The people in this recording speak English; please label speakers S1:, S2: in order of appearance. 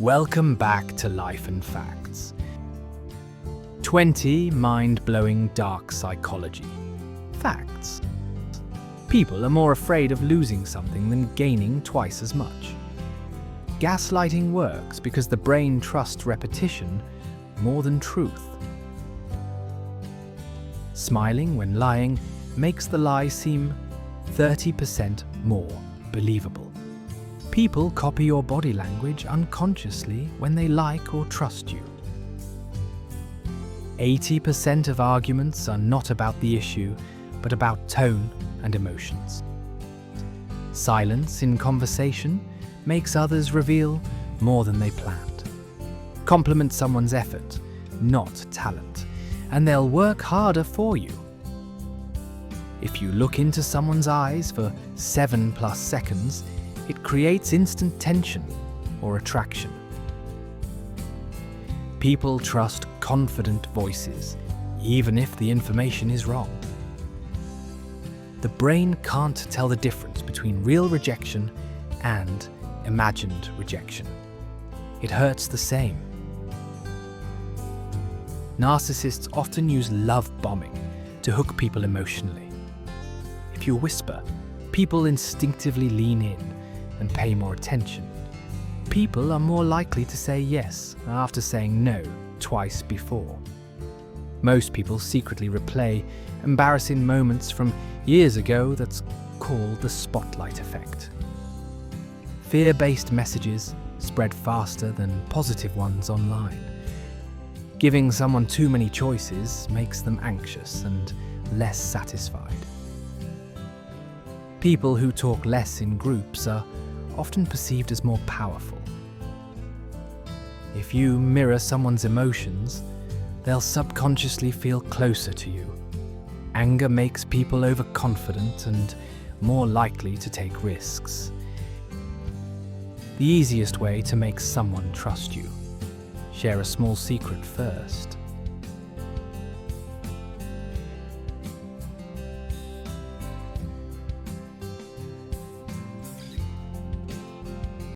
S1: Welcome back to Life and Facts. 20 mind-blowing dark psychology facts. People are more afraid of losing something than gaining twice as much. Gaslighting works because the brain trusts repetition more than truth. Smiling when lying makes the lie seem 30% more believable. People copy your body language unconsciously when they like or trust you. 80% of arguments are not about the issue, but about tone and emotions. Silence in conversation makes others reveal more than they planned. Compliment someone's effort, not talent, and they'll work harder for you. If you look into someone's eyes for 7+ seconds, it creates instant tension or attraction. People trust confident voices, even if the information is wrong. The brain can't tell the difference between real rejection and imagined rejection. It hurts the same. Narcissists often use love bombing to hook people emotionally. If you whisper, people instinctively lean in and pay more attention. People are more likely to say yes after saying no twice before. Most people secretly replay embarrassing moments from years ago that's called the spotlight effect. Fear-based messages spread faster than positive ones online. Giving someone too many choices makes them anxious and less satisfied. People who talk less in groups are often perceived as more powerful. If you mirror someone's emotions, they'll subconsciously feel closer to you. Anger makes people overconfident and more likely to take risks. The easiest way to make someone trust you: share a small secret first.